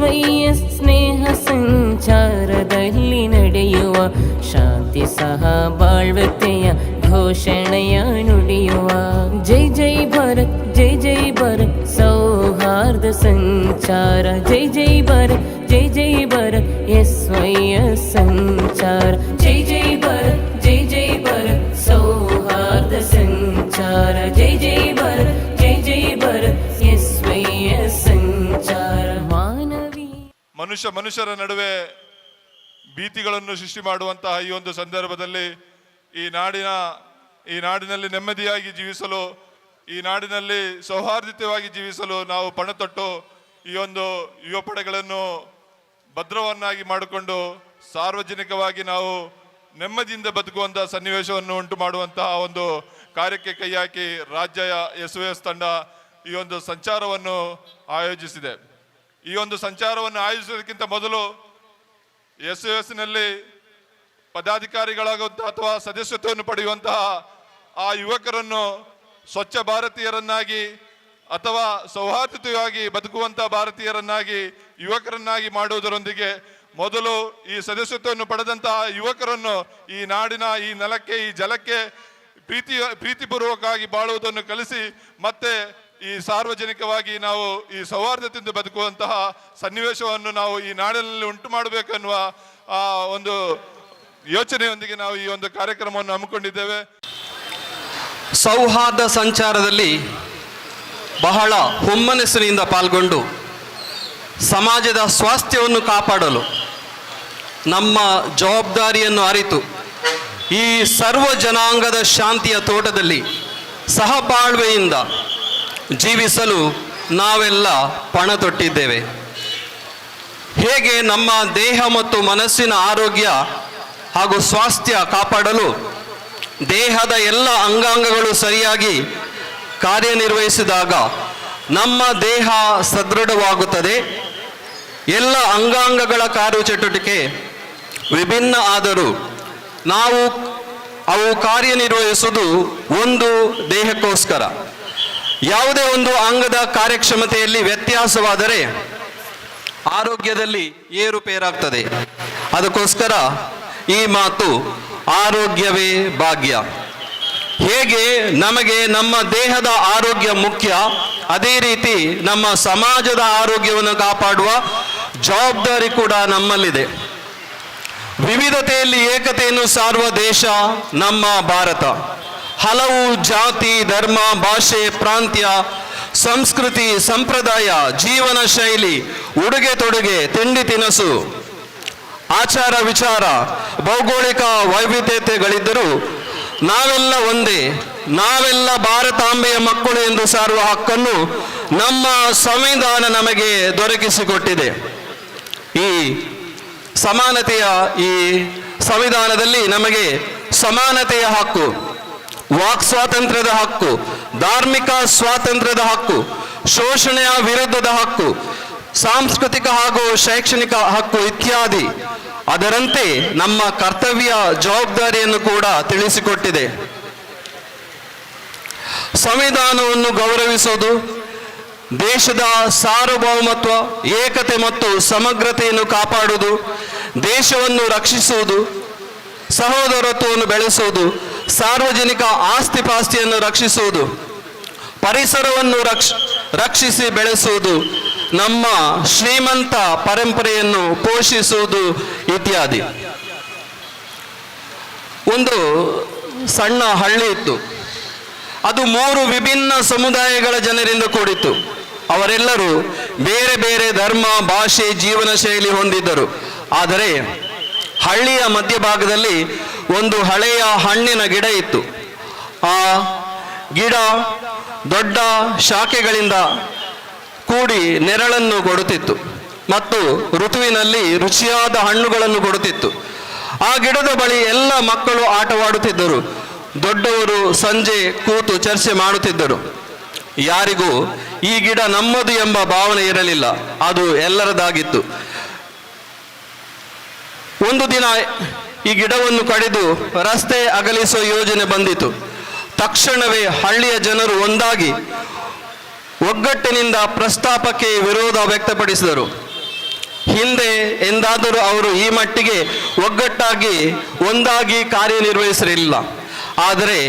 ವೈಯ ಸ್ನೇಹ ಸಂಚಾರದಲ್ಲಿ ನಡೆಯುವ ಶಾಂತಿ ಸಹ ಬಾಳ್ವತೆಯ ಘೋಷಣೆಯ ನುಡಿಯುವ ಜೈ ಜೈ ಭಾರತ್ ಜೈ ಜೈ ಭಾರತ್ ಸೌಹಾರ್ದ ಸಂಚಾರ ಜೈ ಜೈ ಭಾರತ್ ಜೈ ಜೈ ಭಾರತ್ ವೈಯ ಸಂಚಾರ ಜೈ ಜೈ ಭಾರತ್ ಜೈ ಜೈ ಭಾರತ್ ಸೌಹಾರ್ದ ಸಂಚಾರ ಜೈ ಜೈ ಭಾರತ್ ಜೈ ಜೈ ಭಾರತ್ ವೈಯ ಸಂಚಾರ ಮನುಷ್ಯರ ನಡುವೆ ಭೀತಿಗಳನ್ನು ಸೃಷ್ಟಿ ಮಾಡುವಂತಹ ಈ ಒಂದು ಸಂದರ್ಭದಲ್ಲಿ ಈ ನಾಡಿನಲ್ಲಿ ನೆಮ್ಮದಿಯಾಗಿ ಜೀವಿಸಲು, ಈ ನಾಡಿನಲ್ಲಿ ಸೌಹಾರ್ದಯುತವಾಗಿ ಜೀವಿಸಲು ನಾವು ಪಣತೊಟ್ಟು ಈ ಒಂದು ಯುವ ಪಡೆಗಳನ್ನು ಭದ್ರವನ್ನಾಗಿ ಮಾಡಿಕೊಂಡು ಸಾರ್ವಜನಿಕವಾಗಿ ನಾವು ನೆಮ್ಮದಿಯಿಂದ ಬದುಕುವಂತಹ ಸನ್ನಿವೇಶವನ್ನು ಉಂಟು ಮಾಡುವಂತಹ ಒಂದು ಕಾರ್ಯಕ್ಕೆ ಕೈ ಹಾಕಿ ರಾಜ್ಯ SOS ತಂಡ ಈ ಒಂದು ಸಂಚಾರವನ್ನು ಆಯೋಜಿಸಿದೆ. ಈ ಒಂದು ಸಂಚಾರವನ್ನು ಆಯೋಜಿಸೋದಕ್ಕಿಂತ ಮೊದಲು SOSನಲ್ಲಿ ಪದಾಧಿಕಾರಿಗಳಾಗುವಂತಹ ಅಥವಾ ಸದಸ್ಯತ್ವವನ್ನು ಪಡೆಯುವಂತಹ ಆ ಯುವಕರನ್ನು ಸ್ವಚ್ಛ ಭಾರತೀಯರನ್ನಾಗಿ ಅಥವಾ ಸೌಹಾರ್ದಯುತವಾಗಿ ಬದುಕುವಂತಹ ಭಾರತೀಯರನ್ನಾಗಿ ಯುವಕರನ್ನಾಗಿ ಮಾಡುವುದರೊಂದಿಗೆ ಮೊದಲು ಈ ಸದಸ್ಯತ್ವವನ್ನು ಪಡೆದಂತಹ ಯುವಕರನ್ನು ಈ ನಾಡಿನ ಈ ನೆಲಕ್ಕೆ ಈ ಜಲಕ್ಕೆ ಪ್ರೀತಿಪೂರ್ವಕವಾಗಿ ಬಾಳುವುದನ್ನು ಕಲಿಸಿ ಮತ್ತೆ ಈ ಸಾರ್ವಜನಿಕವಾಗಿ ನಾವು ಈ ಸೌಹಾರ್ದತೆಯಿಂದ ಬದುಕುವಂತಹ ಸನ್ನಿವೇಶವನ್ನು ನಾವು ಈ ನಾಡಿನಲ್ಲಿ ಉಂಟು ಮಾಡಬೇಕೆನ್ನುವ ಆ ಒಂದು ಯೋಚನೆಯೊಂದಿಗೆ ನಾವು ಈ ಒಂದು ಕಾರ್ಯಕ್ರಮವನ್ನು ಹಮ್ಮಿಕೊಂಡಿದ್ದೇವೆ. ಸೌಹಾರ್ದ ಸಂಚಾರದಲ್ಲಿ ಬಹಳ ಹುಮ್ಮನಸ್ಸಿನಿಂದ ಪಾಲ್ಗೊಂಡು ಸಮಾಜದ ಸ್ವಾಸ್ಥ್ಯವನ್ನು ಕಾಪಾಡಲು ನಮ್ಮ ಜವಾಬ್ದಾರಿಯನ್ನು ಅರಿತು ಈ ಸರ್ವ ಜನಾಂಗದ ಶಾಂತಿಯ ತೋಟದಲ್ಲಿ ಸಹಬಾಳ್ವೆಯಿಂದ ಜೀವಿಸಲು ನಾವೆಲ್ಲ ಪಣ ತೊಟ್ಟಿದ್ದೇವೆ. ಹೇಗೆ ನಮ್ಮ ದೇಹ ಮತ್ತು ಮನಸ್ಸಿನ ಆರೋಗ್ಯ ಹಾಗೂ ಸ್ವಾಸ್ಥ್ಯ ಕಾಪಾಡಲು ದೇಹದ ಎಲ್ಲ ಅಂಗಾಂಗಗಳು ಸರಿಯಾಗಿ ಕಾರ್ಯನಿರ್ವಹಿಸಿದಾಗ ನಮ್ಮ ದೇಹ ಸದೃಢವಾಗುತ್ತದೆ. ಎಲ್ಲ ಅಂಗಾಂಗಗಳ ಕಾರ್ಯಚಟುವಟಿಕೆ ವಿಭಿನ್ನ ಆದರೂ ಅವು ಕಾರ್ಯನಿರ್ವಹಿಸುವುದು ಒಂದು ದೇಹಕ್ಕೋಸ್ಕರ. ಯಾವುದೇ ಒಂದು ಅಂಗದ ಕಾರ್ಯಕ್ಷಮತೆಯಲ್ಲಿ ವ್ಯತ್ಯಾಸವಾದರೆ ಆರೋಗ್ಯದಲ್ಲಿ ಏರುಪೇರಾಗ್ತದೆ. ಅದಕ್ಕೋಸ್ಕರ ಈ ಮಾತು ಆರೋಗ್ಯವೇ ಭಾಗ್ಯ. ಹೇಗೆ ನಮಗೆ ನಮ್ಮ ದೇಹದ ಆರೋಗ್ಯ ಮುಖ್ಯ, ಅದೇ ರೀತಿ ನಮ್ಮ ಸಮಾಜದ ಆರೋಗ್ಯವನ್ನು ಕಾಪಾಡುವ ಜವಾಬ್ದಾರಿ ಕೂಡ ನಮ್ಮಲ್ಲಿದೆ. ವಿವಿಧತೆಯಲ್ಲಿ ಏಕತೆಯನ್ನು ಸಾರುವ ದೇಶ ನಮ್ಮ ಭಾರತ. ಹಲವು ಜಾತಿ, ಧರ್ಮ, ಭಾಷೆ, ಪ್ರಾಂತ್ಯ, ಸಂಸ್ಕೃತಿ, ಸಂಪ್ರದಾಯ, ಜೀವನ ಶೈಲಿ, ಉಡುಗೆ ತೊಡುಗೆ, ತಿಂಡಿ ತಿನಸು, ಆಚಾರ ವಿಚಾರ, ಭೌಗೋಳಿಕ ವೈವಿಧ್ಯತೆಗಳಿದ್ದರೂ ನಾವೆಲ್ಲ ಒಂದೇ, ನಾವೆಲ್ಲ ಭಾರತಾಂಬೆಯ ಮಕ್ಕಳು ಎಂದು ಸಾರುವ ಹಕ್ಕನ್ನು ನಮ್ಮ ಸಂವಿಧಾನ ನಮಗೆ ದೊರಕಿಸಿಕೊಟ್ಟಿದೆ. ಈ ಸಮಾನತೆಯ ಈ ಸಂವಿಧಾನದಲ್ಲಿ ನಮಗೆ ಸಮಾನತೆಯ ಹಕ್ಕು, ವಾಕ್ ಸ್ವಾತಂತ್ರ್ಯದ ಹಕ್ಕು, ಧಾರ್ಮಿಕ ಸ್ವಾತಂತ್ರ್ಯದ ಹಕ್ಕು, ಶೋಷಣೆಯ ವಿರುದ್ಧದ ಹಕ್ಕು, ಸಾಂಸ್ಕೃತಿಕ ಹಾಗೂ ಶೈಕ್ಷಣಿಕ ಹಕ್ಕು ಇತ್ಯಾದಿ ಅದರಂತೆ ನಮ್ಮ ಕರ್ತವ್ಯ ಜವಾಬ್ದಾರಿಯನ್ನು ಕೂಡ ತಿಳಿಸಿಕೊಟ್ಟಿದೆ. ಸಂವಿಧಾನವನ್ನು ಗೌರವಿಸುವುದು, ದೇಶದ ಸಾರ್ವಭೌಮತ್ವ, ಏಕತೆ ಮತ್ತು ಸಮಗ್ರತೆಯನ್ನು ಕಾಪಾಡುವುದು, ದೇಶವನ್ನು ರಕ್ಷಿಸುವುದು, ಸಹೋದರತ್ವವನ್ನು ಬೆಳೆಸುವುದು, ಸಾರ್ವಜನಿಕ ಆಸ್ತಿಪಾಸ್ತಿಯನ್ನು ರಕ್ಷಿಸುವುದು, ಪರಿಸರವನ್ನು ರಕ್ಷಿಸಿ ಬೆಳೆಸುವುದು, ನಮ್ಮ ಶ್ರೀಮಂತ ಪರಂಪರೆಯನ್ನು ಪೋಷಿಸುವುದು ಇತ್ಯಾದಿ. ಒಂದು ಸಣ್ಣ ಹಳ್ಳಿ ಇತ್ತು. ಅದು 3 ವಿಭಿನ್ನ ಸಮುದಾಯಗಳ ಜನರಿಂದ ಕೂಡಿತ್ತು. ಅವರೆಲ್ಲರೂ ಬೇರೆ ಬೇರೆ ಧರ್ಮ, ಭಾಷೆ, ಜೀವನ ಶೈಲಿ ಹೊಂದಿದ್ದರು. ಆದರೆ ಹಳ್ಳಿಯ ಮಧ್ಯಭಾಗದಲ್ಲಿ ಒಂದು ಹಳೆಯ ಹಣ್ಣಿನ ಗಿಡ ಇತ್ತು. ಆ ಗಿಡ ದೊಡ್ಡ ಶಾಖೆಗಳಿಂದ ಕೂಡಿ ನೆರಳನ್ನು ಕೊಡುತ್ತಿತ್ತು ಮತ್ತು ಋತುವಿನಲ್ಲಿ ರುಚಿಯಾದ ಹಣ್ಣುಗಳನ್ನು ಕೊಡುತ್ತಿತ್ತು. ಆ ಗಿಡದ ಬಳಿ ಎಲ್ಲ ಮಕ್ಕಳು ಆಟವಾಡುತ್ತಿದ್ದರು. ದೊಡ್ಡವರು ಸಂಜೆ ಕೂತು ಚರ್ಚೆ ಮಾಡುತ್ತಿದ್ದರು. ಯಾರಿಗೂ ಈ ಗಿಡ ನಮ್ಮದು ಎಂಬ ಭಾವನೆ ಇರಲಿಲ್ಲ, ಅದು ಎಲ್ಲರದಾಗಿತ್ತು. ಒಂದು ದಿನ ಈ ಗಿಡವನ್ನು ಕಡಿದು ರಸ್ತೆ ಅಗಲಿಸುವ ಯೋಜನೆ ಬಂದಿತು. ತಕ್ಷಣವೇ ಹಳ್ಳಿಯ ಜನರು ಒಂದಾಗಿ ಒಗ್ಗಟ್ಟಿನಿಂದ ಪ್ರಸ್ತಾಪಕ್ಕೆ ವಿರೋಧ ವ್ಯಕ್ತಪಡಿಸಿದರು. ಹಿಂದೆ ಎಂದಾದರೂ ಅವರು ಈ ಮಟ್ಟಿಗೆ ಒಗ್ಗಟ್ಟಾಗಿ ಒಂದಾಗಿ ಕಾರ್ಯನಿರ್ವಹಿಸಿರಲಿಲ್ಲ. ಆದರೆ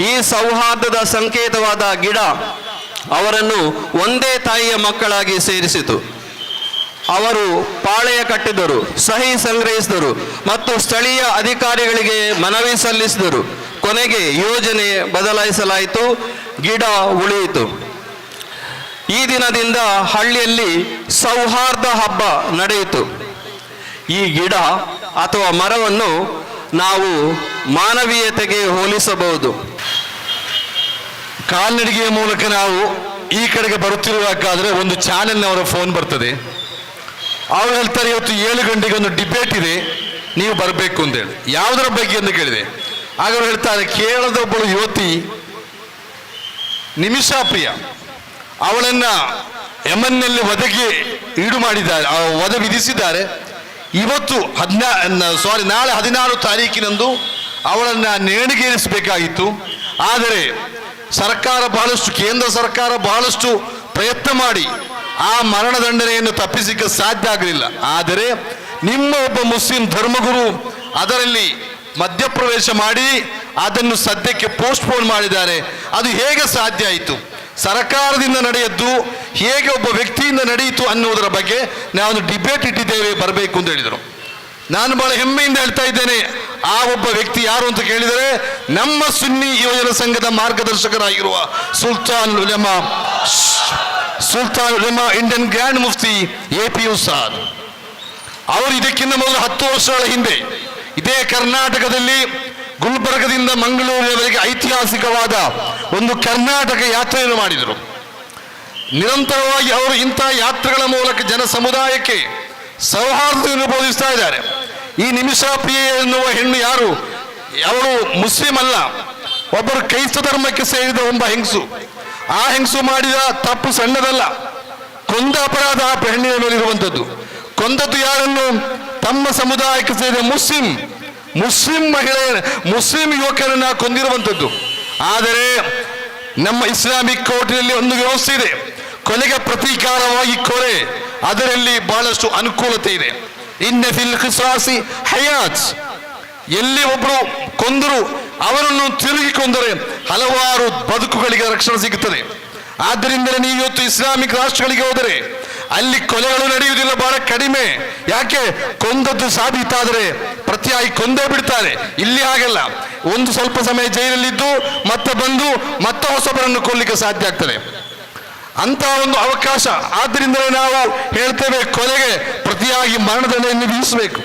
ಈ ಸೌಹಾರ್ದದ ಸಂಕೇತವಾದ ಗಿಡ ಅವರನ್ನು ಒಂದೇ ತಾಯಿಯ ಮಕ್ಕಳಾಗಿ ಸೇರಿಸಿತು. ಅವರು ಪಾಳೆಯ ಕಟ್ಟಿದರು, ಸಹಿ ಸಂಗ್ರಹಿಸಿದರು ಮತ್ತು ಸ್ಥಳೀಯ ಅಧಿಕಾರಿಗಳಿಗೆ ಮನವಿ ಸಲ್ಲಿಸಿದರು. ಕೊನೆಗೆ ಯೋಜನೆ ಬದಲಾಯಿಸಲಾಯಿತು, ಗಿಡ ಉಳಿಯಿತು. ಈ ದಿನದಿಂದ ಹಳ್ಳಿಯಲ್ಲಿ ಸೌಹಾರ್ದ ಹಬ್ಬ ನಡೆಯಿತು. ಈ ಗಿಡ ಅಥವಾ ಮರವನ್ನು ನಾವು ಮಾನವೀಯತೆಗೆ ಹೋಲಿಸಬಹುದು. ಕಾಲ್ನಡಿಗೆಯ ಮೂಲಕ ನಾವು ಈ ಕಡೆಗೆ ಬರುತ್ತಿರುವಾಗಾದ್ರೆ ಒಂದು ಚಾನೆಲ್ನವರ ಫೋನ್ ಬರ್ತದೆ. ಅವ್ರು ಹೇಳ್ತಾರೆ, ಇವತ್ತು 7 ಗಂಟೆಗೆ ಒಂದು ಡಿಬೇಟ್ ಇದೆ, ನೀವು ಬರಬೇಕು ಅಂತೇಳಿ. ಯಾವುದರ ಬಗ್ಗೆ ಅಂತ ಕೇಳಿದೆ. ಆಗ ಅವ್ರು ಹೇಳ್ತಾರೆ, ಕೇರಳದ ಒಬ್ಬಳು ಯುವತಿ ನಿಮಿಷಾ ಪ್ರಿಯ, ಅವಳನ್ನ ಯಮನ್ನಲ್ಲಿ ವಧೆಗೆ ಈಡು ಮಾಡಿದ್ದಾರೆ, ವಧೆ ವಿಧಿಸಿದ್ದಾರೆ. ಇವತ್ತು ನಾಳೆ 16 ತಾರೀಕಿನಂದು ಅವಳನ್ನ ನೇಣಿಗೇರಿಸಬೇಕಾಗಿತ್ತು. ಆದರೆ ಕೇಂದ್ರ ಸರ್ಕಾರ ಬಹಳಷ್ಟು ಪ್ರಯತ್ನ ಮಾಡಿ ಆ ಮರಣದಂಡನೆಯನ್ನು ತಪ್ಪಿಸಲಿಕ್ಕೆ ಸಾಧ್ಯ ಆಗಲಿಲ್ಲ. ಆದರೆ ನಿಮ್ಮ ಒಬ್ಬ ಮುಸ್ಲಿಂ ಧರ್ಮಗುರು ಅದರಲ್ಲಿ ಮಧ್ಯಪ್ರವೇಶ ಮಾಡಿ ಅದನ್ನು ಸದ್ಯಕ್ಕೆ ಪೋಸ್ಟ್ಪೋನ್ ಮಾಡಿದ್ದಾರೆ. ಅದು ಹೇಗೆ ಸಾಧ್ಯ ಆಯಿತು? ಸರ್ಕಾರದಿಂದ ನಡೆಯದ್ದು ಹೇಗೆ ಒಬ್ಬ ವ್ಯಕ್ತಿಯಿಂದ ನಡೆಯಿತು ಅನ್ನುವುದರ ಬಗ್ಗೆ ನಾವು ಡಿಬೇಟ್ ಇಟ್ಟಿದ್ದೇವೆ, ಬರಬೇಕು ಅಂತ ಹೇಳಿದರು. ನಾನು ಬಹಳ ಹೆಮ್ಮೆಯಿಂದ ಹೇಳ್ತಾ ಇದ್ದೇನೆ, ಆ ಒಬ್ಬ ವ್ಯಕ್ತಿ ಯಾರು ಅಂತ ಕೇಳಿದರೆ ನಮ್ಮ ಸುನ್ನಿ ಯುವಜನ ಸಂಘದ ಮಾರ್ಗದರ್ಶಕರಾಗಿರುವ Sultan Ulema Indian grand mufti APU sir. ಅವರು ಇದಕ್ಕಿಂತ ಮೊದಲು 10 ವರ್ಷಗಳ ಹಿಂದೆ ಇದೇ ಕರ್ನಾಟಕದಲ್ಲಿ ಗುಲ್ಬರ್ಗದಿಂದ ಮಂಗಳೂರಿನವರೆಗೆ ಐತಿಹಾಸಿಕವಾದ ಒಂದು ಕರ್ನಾಟಕ ಯಾತ್ರೆಯನ್ನು ಮಾಡಿದರು. ನಿರಂತರವಾಗಿ ಅವರು ಇಂಥ ಯಾತ್ರೆಗಳ ಮೂಲಕ ಜನ ಸಮುದಾಯಕ್ಕೆ ಸೌಹಾರ್ದತೆಯನ್ನು ಬೋಧಿಸ್ತಾ ಇದ್ದಾರೆ. ಈ ನಿಮಿಷಾ ಪ್ರಿಯೆ ಎನ್ನುವ ಹೆಣ್ಣು ಯಾರು? ಅವಳು ಮುಸ್ಲಿಂ ಅಲ್ಲ, ಒಬ್ಬರು ಕ್ರೈಸ್ತ ಧರ್ಮಕ್ಕೆ ಸೇರಿದ ಒಬ್ಬ ಹೆಂಗಸು. ಆ ಹೆಂಗಸು ಮಾಡಿದ ತಪ್ಪು ಸಣ್ಣದಲ್ಲ, ಕೊಂದ ಅಪರಾಧ ಆ ಹೆಣ್ಣಿನ ಮೇಲಿರುವಂಥದ್ದು. ಕೊಂದದ್ದು ಯಾರನ್ನು? ತಮ್ಮ ಸಮುದಾಯಕ್ಕೆ ಸೇರಿದ ಮುಸ್ಲಿಂ ಮುಸ್ಲಿಂ ಯುವಕರನ್ನ ಕೊಂದಿರುವಂಥದ್ದು. ಆದರೆ ನಮ್ಮ ಇಸ್ಲಾಮಿಕ್ ಕೋರ್ಟಿನಲ್ಲಿ ಒಂದು ವ್ಯವಸ್ಥೆ ಇದೆ, ಕೊಲೆಗೆ ಪ್ರತೀಕಾರವಾಗಿ ಕೊಲೆ, ಅದರಲ್ಲಿ ಬಹಳಷ್ಟು ಅನುಕೂಲತೆ ಇದೆ. ಇನ್ನ ಫಿಲ್ ಕಿಸಾಸಿ ಹಯಾತ್, ಎಲ್ಲಿ ಒಬ್ಬರು ಕೊಂದರು ಅವರನ್ನು ತಿರುಗಿ ಕೊಂದರೆ ಹಲವಾರು ಬದುಕುಗಳಿಗೆ ರಕ್ಷಣೆ ಸಿಗುತ್ತದೆ. ಆದ್ದರಿಂದಲೇ ನೀವು ಇವತ್ತು ಇಸ್ಲಾಮಿಕ್ ರಾಷ್ಟ್ರಗಳಿಗೆ ಹೋದರೆ ಅಲ್ಲಿ ಕೊಲೆಗಳು ನಡೆಯುವುದಿಲ್ಲ, ಬಹಳ ಕಡಿಮೆ. ಯಾಕೆ? ಕೊಂದದ್ದು ಸಾಬೀತಾದರೆ ಪ್ರತಿಯಾಗಿ ಕೊಂದೇ ಬಿಡ್ತಾರೆ. ಇಲ್ಲಿ ಹಾಗೆಲ್ಲ, ಒಂದು ಸ್ವಲ್ಪ ಸಮಯ ಜೈಲಲ್ಲಿದ್ದು ಮತ್ತೆ ಬಂದು ಮತ್ತೆ ಹೊಸಬರನ್ನು ಕೊಲ್ಲಿಕ್ಕೆ ಸಾಧ್ಯ ಆಗ್ತದೆ, ಅಂತ ಒಂದು ಅವಕಾಶ. ಆದ್ದರಿಂದಲೇ ನಾವು ಹೇಳ್ತೇವೆ, ಕೊಲೆಗೆ ಪ್ರತಿಯಾಗಿ ಮರಣದಂಡನೆಯನ್ನು ವಿಧಿಸಬೇಕು.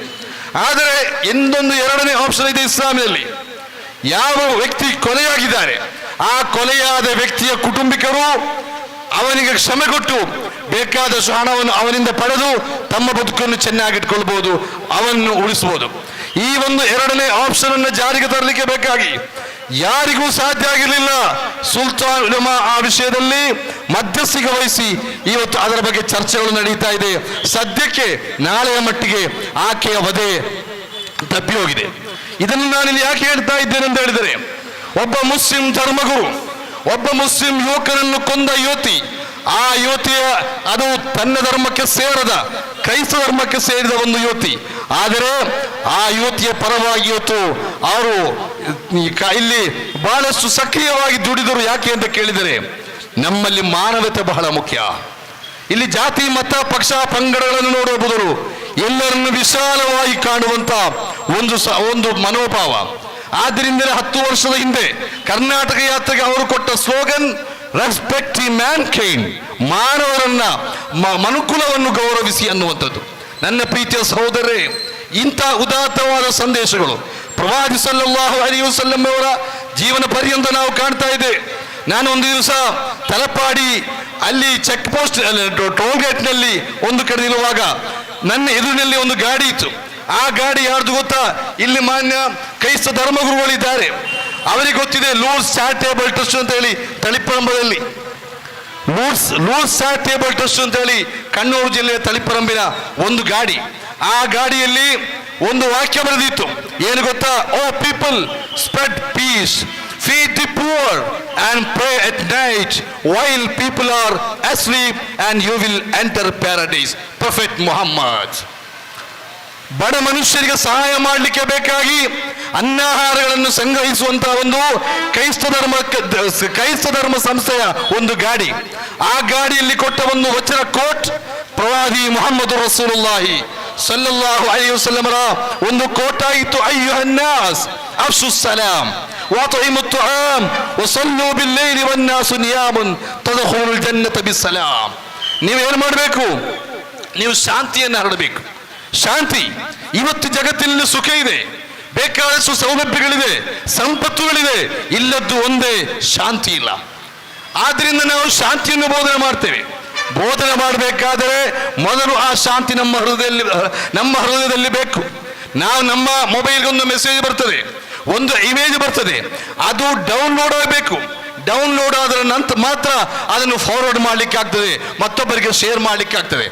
ಆದರೆ ಇನ್ನೊಂದು 2ನೇ ಆಪ್ಷನ್ ಇದೆ ಇಸ್ಲಾಮಿನಲ್ಲಿ. ಯಾವ ವ್ಯಕ್ತಿ ಕೊಲೆಯಾಗಿದ್ದಾರೆ ಆ ಕೊಲೆಯಾದ ವ್ಯಕ್ತಿಯ ಕುಟುಂಬಿಕರು ಅವನಿಗೆ ಕ್ಷಮೆ ಕೊಟ್ಟು ಬೇಕಾದಷ್ಟು ಹಣವನ್ನು ಅವನಿಂದ ಪಡೆದು ತಮ್ಮ ಬದುಕನ್ನು ಚೆನ್ನಾಗಿಟ್ಕೊಳ್ಬಹುದು, ಅವನ್ನು ಉಳಿಸಬಹುದು. ಈ ಒಂದು 2ನೇ ಆಪ್ಷನ್ ಅನ್ನು ಜಾರಿಗೆ ತರಲಿಕ್ಕೆ ಬೇಕಾಗಿ ಯಾರಿಗೂ ಸಾಧ್ಯ ಆಗಿರಲಿಲ್ಲ. ಸುಲ್ತಾನ್ ಉಲೆಮಾ ಆ ವಿಷಯದಲ್ಲಿ ಮಧ್ಯಸ್ಥಿಕೆ ವಹಿಸಿ ಇವತ್ತು ಅದರ ಬಗ್ಗೆ ಚರ್ಚೆಗಳು ನಡೀತಾ ಇದೆ. ಸದ್ಯಕ್ಕೆ ನಾಳೆಯ ಮಟ್ಟಿಗೆ ಆಕೆಯ ವಧೆ ತಪ್ಪಿ ಹೋಗಿದೆ. ಇದನ್ನು ನಾನಿಲ್ಲಿ ಯಾಕೆ ಹೇಳ್ತಾ ಇದ್ದೇನೆ ಅಂತ ಹೇಳಿದರೆ, ಒಬ್ಬ ಮುಸ್ಲಿಂ ಧರ್ಮಗುರು ಒಬ್ಬ ಮುಸ್ಲಿಂ ಯುವಕನನ್ನು ಕೊಂದ ಯುವತಿ, ಆ ಯುವತಿಯ ಅದು ತನ್ನ ಧರ್ಮಕ್ಕೆ ಸೇರದ ಕ್ರೈಸ್ತ ಧರ್ಮಕ್ಕೆ ಸೇರಿದ ಒಂದು ಯುವತಿ. ಆದರೆ ಆ ಯುವತಿಯ ಪರವಾಗಿ ಇವತ್ತು ಅವರು ಇಲ್ಲಿ ಬಹಳಷ್ಟು ಸಕ್ರಿಯವಾಗಿ ದುಡಿದರು. ಯಾಕೆ ಅಂತ ಕೇಳಿದರೆ, ನಮ್ಮಲ್ಲಿ ಮಾನವತೆ ಬಹಳ ಮುಖ್ಯ. ಇಲ್ಲಿ ಜಾತಿ ಮತ ಪಕ್ಷ ಪಂಗಡಗಳನ್ನು ನೋಡಬಹುದು, ಎಲ್ಲರನ್ನು ವಿಶಾಲವಾಗಿ ಕಾಣುವಂತ ಒಂದು ಮನೋಭಾವ. ಆದ್ದರಿಂದಲೇ 10 ವರ್ಷದ ಹಿಂದೆ ಕರ್ನಾಟಕ ಯಾತ್ರೆಗೆ ಅವರು ಕೊಟ್ಟ ಸ್ಲೋಗನ್ ರೆಸ್ಪೆಕ್ಟ್ ದಿ ಮ್ಯಾನ್ಕೈಂಡ್, ಮಾನವರನ್ನ ಮನುಕುಲವನ್ನು ಗೌರವಿಸಿ ಅನ್ನುವಂಥದ್ದು. ನನ್ನ ಪ್ರೀತಿಯ ಸಹೋದರರೇ, ಇಂಥ ಉದಾತ್ತವಾದ ಸಂದೇಶಗಳು ಪ್ರವಾದಿ ಸಲ್ಲಲ್ಲಾಹು ಅಲೈಹಿ ವಸಲ್ಲಂ ಅವರ ಜೀವನ ಪರ್ಯಂತ ನಾವು ಕಾಣ್ತಾ ಇದ್ದೇವೆ. ನಾನು ಒಂದು ದಿವಸ ತಲಪಾಡಿ ಅಲ್ಲಿ ಚೆಕ್ ಪೋಸ್ಟ್ ಟೋಲ್ ಗೇಟ್ನಲ್ಲಿ ಒಂದು ಕಡೆ ನಿಲ್ಲುವಾಗ ನನ್ನ ಎದುರಿನಲ್ಲಿ ಒಂದು ಗಾಡಿ ಇತ್ತು. ಆ ಗಾಡಿ ಯಾರ್ದು ಗೊತ್ತಾ? ಇಲ್ಲಿ ಮಾನ್ಯ ಕ್ರೈಸ್ತ ಧರ್ಮಗುರುಗಳಿದ್ದಾರೆ, ಅವರಿಗೆ ಗೊತ್ತಿದೆ. ಲೂರ್ಸ್ ಚಾರಿಟೇಬಲ್ ಟ್ರಸ್ಟ್ ಅಂತ ಹೇಳಿ ತಳಿಪರಂಬದಲ್ಲಿ, ಲೂರ್ಸ್ ಚಾರಿಟೇಬಲ್ ಟ್ರಸ್ಟ್ ಅಂತ ಹೇಳಿ ಕಣ್ಣೂರು ಜಿಲ್ಲೆಯ ತಳಿಪರಂಬಿನ ಒಂದು ಗಾಡಿ. ಆ ಗಾಡಿಯಲ್ಲಿ ಒಂದು ವಾಕ್ಯ ಬರೆದಿತ್ತು, ಏನು ಗೊತ್ತಾ? O people, spread peace, feed the poor, and pray at night while people are asleep, and you will enter paradise. Prophet Muhammad. ಬಡ ಮನುಷ್ಯರಿಗೆ ಸಹಾಯ ಮಾಡಲಿಕ್ಕೆ ಬೇಕಾಗಿ ಅನ್ನಾಹಾರಗಳನ್ನು ಸಂಗ್ರಹಿಸುವಂತಹ ಒಂದು ಕ್ರೈಸ್ತ ಧರ್ಮ ಸಂಸ್ಥೆಯ ಒಂದು ಗಾಡಿ. ಆ ಗಾಡಿಯಲ್ಲಿ ಕೊಟ್ಟ ಒಂದು ವಚನ ಕೋಟ್ ಪ್ರವಾದಿ ಮುಹಮ್ಮದ್ ರಸೂಲುಲ್ಲಾಹಿ ಸಲ್ಲಲ್ಲಾಹು ಅಲೈಹಿ ವಸಲ್ಲಮರ ಒಂದು ಕೋಟ್ ಆಗಿತ್ತು. ಅಯ್ಯುಹನ್ನಾಸ್ ಅಫ್ಶು ಸಲಾಂ ವಾತಇಮು ತುಆಮ್ ವಸಲ್ಲು ಬಿಲ್ಲೈಲಿ ವನ್ನಾಸು ನಿಯಾಮುನ್ ತದ್ಖುಲುಲ್ ಜನ್ನತ ಬಿಸ್ಸಲಾಂ. ನೀವು ಏನು ಮಾಡಬೇಕು? ನೀವು ಶಾಂತಿಯನ್ನು ಹರಡಬೇಕು. ಶಾಂತಿ. ಇವತ್ತು ಜಗತ್ತಿನಲ್ಲಿ ಸುಖ ಇದೆ, ಬೇಕಾದಷ್ಟು ಸೌಲಭ್ಯಗಳಿದೆ, ಸಂಪತ್ತುಗಳಿದೆ, ಇಲ್ಲದ್ದು ಒಂದೇ ಶಾಂತಿ ಇಲ್ಲ. ಆದ್ರಿಂದ ನಾವು ಶಾಂತಿಯನ್ನು ಬೋಧನೆ ಮಾಡ್ತೇವೆ. ಬೋಧನೆ ಮಾಡಬೇಕಾದರೆ ಮೊದಲು ಆ ಶಾಂತಿ ನಮ್ಮ ಹೃದಯದಲ್ಲಿ ಬೇಕು. ನಾವು ನಮ್ಮ ಮೊಬೈಲ್ಗೆ ಒಂದು ಮೆಸೇಜ್ ಬರ್ತದೆ, ಒಂದು ಇಮೇಜ್ ಬರ್ತದೆ, ಅದು ಡೌನ್ಲೋಡ್ ಆಗಬೇಕು. ಡೌನ್ಲೋಡ್ ಆದ ನಂತರ ಮಾತ್ರ ಅದನ್ನು ಫಾರ್ವರ್ಡ್ ಮಾಡಲಿಕ್ಕೆ ಆಗ್ತದೆ, ಮತ್ತೊಬ್ಬರಿಗೆ ಶೇರ್ ಮಾಡಲಿಕ್ಕೆ ಆಗ್ತದೆ.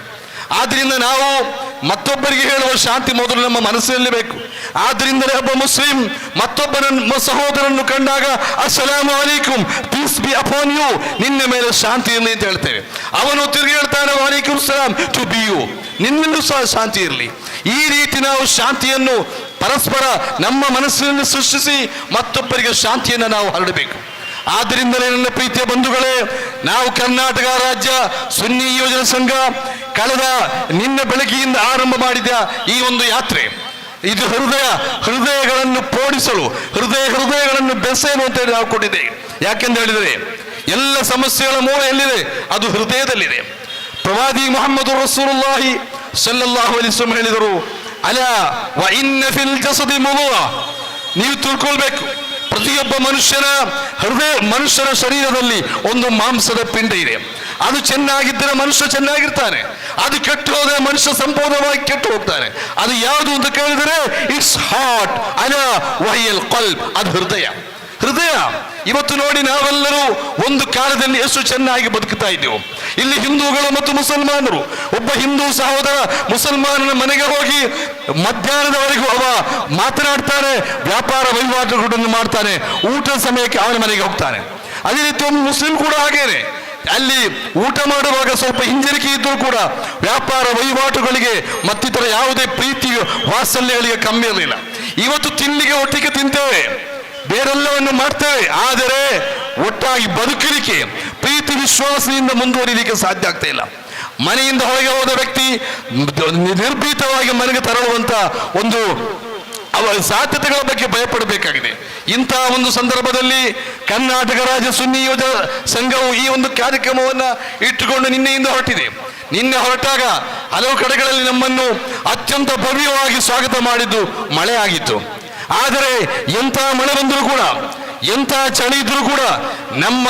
ಆದ್ರಿಂದ ನಾವು ಮತ್ತೊಬ್ಬರಿಗೆ ಹೇಳುವ ಶಾಂತಿ ಮೊದಲು ನಮ್ಮ ಮನಸ್ಸಿನಲ್ಲಿ ಬೇಕು. ಆದ್ರಿಂದಲೇ ಒಬ್ಬ ಮುಸ್ಲಿಂ ಮತ್ತೊಬ್ಬನ ಸಹೋದರನ್ನು ಕಂಡಾಗ ಅಸ್ಸಲಾಮು ಅಲೈಕುಂ, ಪೀಸ್ ಬಿ ಅಪಾನ್ ಯು, ನಿನ್ನ ಮೇಲೆ ಶಾಂತಿ ಇರಲಿ ಅಂತ ಹೇಳ್ತೇವೆ. ಅವನು ತಿರುಗಿ ಹೇಳ್ತಾನೆ ವಾಲೈಕುಂ ಸಲಾಂ ಟು ಬಿ ಯು, ನಿನ್ನಲ್ಲೂ ಸಹ ಶಾಂತಿ ಇರಲಿ. ಈ ರೀತಿ ನಾವು ಶಾಂತಿಯನ್ನು ಪರಸ್ಪರ ನಮ್ಮ ಮನಸ್ಸಿನಲ್ಲಿ ಸೃಷ್ಟಿಸಿ ಮತ್ತೊಬ್ಬರಿಗೆ ಶಾಂತಿಯನ್ನು ನಾವು ಹರಡಬೇಕು. ಆದ್ದರಿಂದಲೇ ನನ್ನ ಪ್ರೀತಿಯ ಬಂಧುಗಳೇ, ನಾವು ಕರ್ನಾಟಕ ರಾಜ್ಯ ಸುನ್ನಿ ಯೋಜನಾ ಸಂಘ ಕಳೆದ ನಿನ್ನೆ ಬೆಳಗ್ಗೆಯಿಂದ ಆರಂಭ ಮಾಡಿದ ಈ ಒಂದು ಯಾತ್ರೆ, ಇದು ಹೃದಯಗಳನ್ನು ಪೋಡಿಸಲು, ಹೃದಯಗಳನ್ನು ಬೆಸೆಯಲು ಅಂತ ನಾವು ಕೊಟ್ಟಿದ್ದೇವೆ. ಯಾಕೆಂದು ಹೇಳಿದರೆ ಎಲ್ಲ ಸಮಸ್ಯೆಗಳ ಮೂಲ ಎಲ್ಲಿದೆ? ಅದು ಹೃದಯದಲ್ಲಿದೆ. ಪ್ರವಾದಿ ಮುಹಮ್ಮದ್ ರಸೂಲುಲ್ಲಾಹಿ ಸಲ್ಲಲ್ಲಾಹು ಅಲೈಹಿ ವಸಲ್ಲಂ ಹೇಳಿದರು, ಅಲಾ ವ ಇನ್ನ ಫಿಲ್ ಜಸದಿ ಮುದುಗಾ. ನೀವು ತಿಳ್ಕೊಳ್ಬೇಕು, ಪ್ರತಿಯೊಬ್ಬ ಮನುಷ್ಯನ ಶರೀರದಲ್ಲಿ ಒಂದು ಮಾಂಸದ ಪಿಂಡ ಇದೆ. ಅದು ಚೆನ್ನಾಗಿದ್ದರೆ ಮನುಷ್ಯ ಚೆನ್ನಾಗಿರ್ತಾನೆ, ಅದು ಕೆಟ್ಟು ಹೋದರೆ ಮನುಷ್ಯ ಸಂಪೂರ್ಣವಾಗಿ ಕೆಟ್ಟು ಹೋಗ್ತಾನೆ. ಅದು ಯಾವುದು ಅಂತ ಕೇಳಿದರೆ ಇಟ್ಸ್ ಹಾರ್ಟ್, ಅಲಾ ವಹಿಯಲ್ ಕಲ್ಬ್, ಅದು ಹೃದಯ. ಇವತ್ತು ನೋಡಿ, ನಾವೆಲ್ಲರೂ ಒಂದು ಕಾಲದಲ್ಲಿ ಎಷ್ಟು ಚೆನ್ನಾಗಿ ಬದುಕುತ್ತಾ ಇದ್ದೆವು. ಇಲ್ಲಿ ಹಿಂದೂಗಳು ಮತ್ತು ಮುಸಲ್ಮಾನರು, ಒಬ್ಬ ಹಿಂದೂ ಸಹೋದರ ಮುಸಲ್ಮಾನನ ಮನೆಗೆ ಹೋಗಿ ಮಧ್ಯಾಹ್ನದವರೆಗೂ ಅವ ಮಾತನಾಡ್ತಾನೆ, ವ್ಯಾಪಾರ ವಹಿವಾಟುಗಳನ್ನು ಮಾಡ್ತಾನೆ, ಊಟದ ಸಮಯಕ್ಕೆ ಅವನ ಮನೆಗೆ ಹೋಗ್ತಾನೆ. ಅದೇ ರೀತಿ ಒಂದು ಮುಸ್ಲಿಂ ಕೂಡ ಹಾಗೇನೆ, ಅಲ್ಲಿ ಊಟ ಮಾಡುವಾಗ ಸ್ವಲ್ಪ ಹಿಂಜರಿಕೆ ಇದ್ದರೂ ಕೂಡ ವ್ಯಾಪಾರ ವಹಿವಾಟುಗಳಿಗೆ ಮತ್ತಿತರ ಯಾವುದೇ ಪ್ರೀತಿ ವಾತ್ಸಲ್ಯಗಳಿಗೆ ಕಮ್ಮಿ ಇರಲಿಲ್ಲ. ಇವತ್ತು ತಿನ್ಲಿಕ್ಕೆ ಒಟ್ಟಿಗೆ ತಿಂತೇವೆ, ಬೇರೆಲ್ಲವನ್ನು ಮಾಡ್ತೇವೆ, ಆದರೆ ಒಟ್ಟಾಗಿ ಬದುಕಲಿಕ್ಕೆ ಪ್ರೀತಿ ವಿಶ್ವಾಸದಿಂದ ಮುಂದುವರಿಲಿಕ್ಕೆ ಸಾಧ್ಯ ಆಗ್ತಾ ಇಲ್ಲ. ಮನೆಯಿಂದ ಹೊರಗೆ ಹೋದ ವ್ಯಕ್ತಿ ನಿರ್ಭೀತವಾಗಿ ಮನೆಗೆ ತರಳುವಂತ ಒಂದು ಸಾಧ್ಯತೆಗಳ ಬಗ್ಗೆ ಭಯಪಡಬೇಕಾಗಿದೆ. ಇಂತಹ ಒಂದು ಸಂದರ್ಭದಲ್ಲಿ ಕರ್ನಾಟಕ ರಾಜ್ಯ ಸುನ್ನಿ ಯೋಜನಾ ಸಂಘವು ಈ ಒಂದು ಕಾರ್ಯಕ್ರಮವನ್ನು ಇಟ್ಟುಕೊಂಡು ನಿನ್ನೆಯಿಂದ ಹೊರಟಿದೆ. ನಿನ್ನೆ ಹೊರಟಾಗ ಹಲವು ಕಡೆಗಳಲ್ಲಿ ನಮ್ಮನ್ನು ಅತ್ಯಂತ ಭವ್ಯವಾಗಿ ಸ್ವಾಗತ ಮಾಡಿದ್ದು ಮಳೆ ಆಗಿತ್ತು. ಆದರೆ ಎಂಥ ಮಳೆ ಬಂದರೂ ಕೂಡ, ಎಂಥ ಚಳಿ ಇದ್ರೂ ಕೂಡ ನಮ್ಮ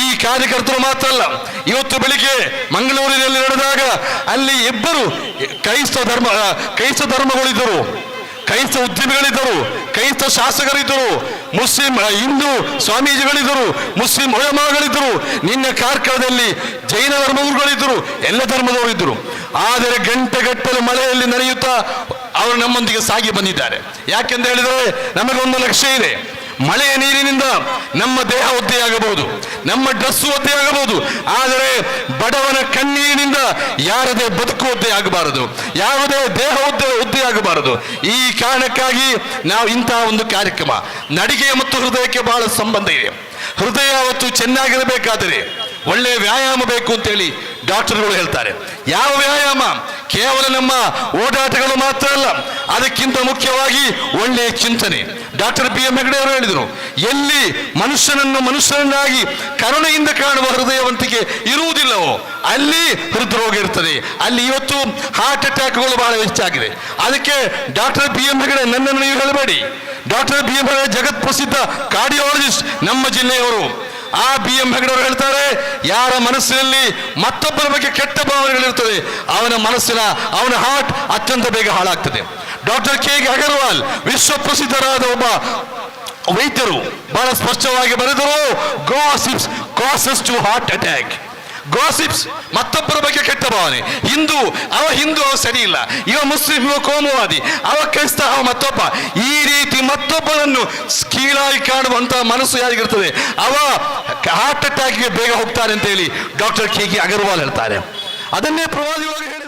ಈ ಕಾರ್ಯಕರ್ತರು ಮಾತ್ರ ಅಲ್ಲ, ಇವತ್ತು ಬೆಳಿಗ್ಗೆ ಮಂಗಳೂರಿನಲ್ಲಿ ನಡೆದಾಗ ಅಲ್ಲಿ ಇಬ್ಬರು ಕ್ರೈಸ್ತ ಧರ್ಮಗಳಿದ್ದರು, ಕ್ರೈಸ್ತ ಉದ್ಯಮಿಗಳಿದ್ದರು, ಕ್ರೈಸ್ತ ಶಾಸಕರಿದ್ದರು, ಮುಸ್ಲಿಂ ಹಿಂದೂ ಸ್ವಾಮೀಜಿಗಳಿದ್ದರು, ಮುಸ್ಲಿಂ ಉಲಮಾಗಳಿದ್ದರು, ನಿನ್ನೆ ಕಾರ್ಕಳದಲ್ಲಿ ಜೈನ ಧರ್ಮಗುರುಗಳಿದ್ದರು, ಎಲ್ಲ ಧರ್ಮದವರು ಇದ್ದರು. ಆದರೆ ಗಂಟೆಗಟ್ಟಲೆ ಮಳೆಯಲ್ಲಿ ನಡೆಯುತ್ತಾ ಅವರು ನಮ್ಮೊಂದಿಗೆ ಸಾಗಿ ಬಂದಿದ್ದಾರೆ. ಯಾಕೆಂತ ಹೇಳಿದರೆ ನಮಗೊಂದು ಲಕ್ಷ್ಯ ಇದೆ. ಮಳೆಯ ನೀರಿನಿಂದ ನಮ್ಮ ದೇಹ ಒದ್ದೆಯಾಗಬಹುದು, ನಮ್ಮ ಡ್ರೆಸ್ ಒದ್ದೆಯಾಗಬಹುದು, ಆದರೆ ಬಡವನ ಕಣ್ಣೀರಿನಿಂದ ಯಾರದೇ ಬದುಕು ಒದ್ದೆಯಾಗಬಾರದು, ಯಾವುದೇ ದೇಹ ಒದ್ದೆಯಾಗಬಾರದು. ಈ ಕಾರಣಕ್ಕಾಗಿ ನಾವು ಇಂತಹ ಒಂದು ಕಾರ್ಯಕ್ರಮ, ನಡಿಗೆ ಮತ್ತು ಹೃದಯಕ್ಕೆ ಬಹಳ ಸಂಬಂಧ ಇದೆ. ಹೃದಯ ಅವತ್ತು ಚೆನ್ನಾಗಿರಬೇಕಾದರೆ ಒಳ್ಳೆಯ ವ್ಯಾಯಾಮ ಬೇಕು ಅಂತೇಳಿ ಡಾಕ್ಟರ್ಗಳು ಹೇಳ್ತಾರೆ. ಯಾವ ವ್ಯಾಯಾಮ? ಕೇವಲ ನಮ್ಮ ಓಡಾಟಗಳು ಮಾತ್ರ ಅಲ್ಲ, ಅದಕ್ಕಿಂತ ಮುಖ್ಯವಾಗಿ ಒಳ್ಳೆಯ ಚಿಂತನೆ. ಡಾಕ್ಟರ್ BM ಹೆಗಡೆ ಅವರು ಹೇಳಿದರು, ಎಲ್ಲಿ ಮನುಷ್ಯನನ್ನಾಗಿ ಕರುಣೆಯಿಂದ ಕಾಣುವ ಹೃದಯವಂತಿಕೆ ಇರುವುದಿಲ್ಲವೋ ಅಲ್ಲಿ ಹೃದ್ರೋಗ ಇರ್ತದೆ. ಅಲ್ಲಿ ಇವತ್ತು ಹಾರ್ಟ್ ಅಟ್ಯಾಕ್ಗಳು ಬಹಳ ಹೆಚ್ಚಾಗಿದೆ. ಅದಕ್ಕೆ ಡಾಕ್ಟರ್ BM ಹೆಗಡೆ, ನನ್ನನ್ನು ನೀವು ಹೇಳಬೇಡಿ, ಡಾಕ್ಟರ್ BM ಹೆಗಡೆ ಜಗತ್ ಪ್ರಸಿದ್ಧ ಕಾರ್ಡಿಯಾಲಜಿಸ್ಟ್, ನಮ್ಮ ಜಿಲ್ಲೆಯವರು. ಆ BM ಹೆಗಡೆ ಅವರು ಹೇಳ್ತಾರೆ, ಯಾರ ಮನಸ್ಸಿನಲ್ಲಿ ಮತ್ತೊಬ್ಬರ ಬಗ್ಗೆ ಕೆಟ್ಟ ಭಾವನೆಗಳಿರ್ತದೆ ಅವನ ಹಾರ್ಟ್ ಅತ್ಯಂತ ಬೇಗ ಹಾಳಾಗ್ತದೆ. ಡಾಕ್ಟರ್ KK ಅಗರ್ವಾಲ್ ವಿಶ್ವ ಪ್ರಸಿದ್ಧರಾದ ಒಬ್ಬ ವೈದ್ಯರು ಬಹಳ ಸ್ಪಷ್ಟವಾಗಿ ಬರೆದರು, gossips causes to heart attack. Gossips, ಮತ್ತೊಬ್ಬರ ಬಗ್ಗೆ ಕೆಟ್ಟ ಭಾವನೆ. ಹಿಂದೂ ಅವ ಸರಿ ಇಲ್ಲ, ಇವ ಮುಸ್ಲಿಂ, ಇವ ಕೋಮುವಾದಿ, ಅವ ಕ್ರೈಸ್ತ, ಅವ ಮತ್ತೊಬ್ಬ. ಈ ರೀತಿ ಮತ್ತೊಬ್ಬನನ್ನು ಕೀಳಾಗಿ ಕಾಣುವಂತಹ ಮನಸ್ಸು ಯಾರಿಗಿರ್ತದೆ ಅವ ಹಾರ್ಟ್ ಅಟ್ಯಾಕ್ಗೆ ಬೇಗ ಹೋಗ್ತಾನೆ ಅಂತ ಹೇಳಿ ಡಾಕ್ಟರ್ ಕೆ.ಕೆ. ಅಗರ್ವಾಲ್ ಹೇಳ್ತಾರೆ. ಅದನ್ನೇ ಪ್ರವಾದಿಗಳು